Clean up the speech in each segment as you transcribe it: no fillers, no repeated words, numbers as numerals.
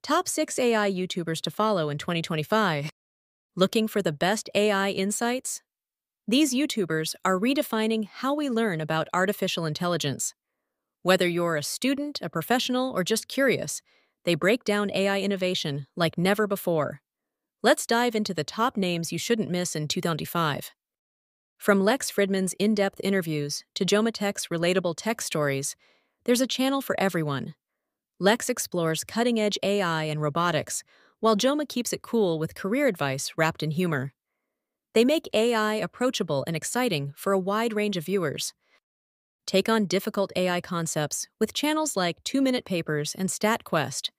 Top 6 AI YouTubers to follow in 2025. Looking for the best AI insights? These YouTubers are redefining how we learn about artificial intelligence. Whether you're a student, a professional, or just curious, they break down AI innovation like never before. Let's dive into the top names you shouldn't miss in 2025. From Lex Fridman's in-depth interviews to Jomatech's relatable tech stories, there's a channel for everyone. Lex explores cutting-edge AI and robotics, while Joma keeps it cool with career advice wrapped in humor. They make AI approachable and exciting for a wide range of viewers. Take on difficult AI concepts with channels like 2-Minute Papers and StatQuest.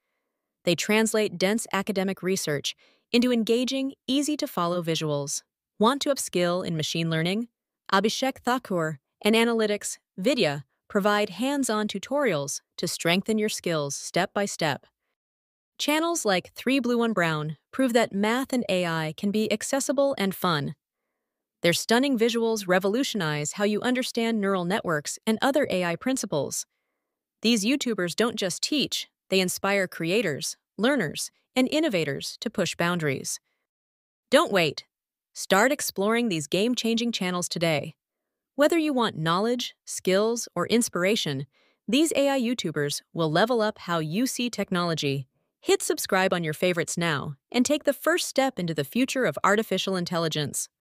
They translate dense academic research into engaging, easy-to-follow visuals. Want to upskill in machine learning? Abhishek Thakur and Analytics Vidya provide hands-on tutorials to strengthen your skills step by step. Channels like 3 Blue 1 Brown prove that math and AI can be accessible and fun. Their stunning visuals revolutionize how you understand neural networks and other AI principles. These YouTubers don't just teach, they inspire creators, learners, and innovators to push boundaries. Don't wait. Start exploring these game-changing channels today. Whether you want knowledge, skills, or inspiration, these AI YouTubers will level up how you see technology. Hit subscribe on your favorites now and take the first step into the future of artificial intelligence.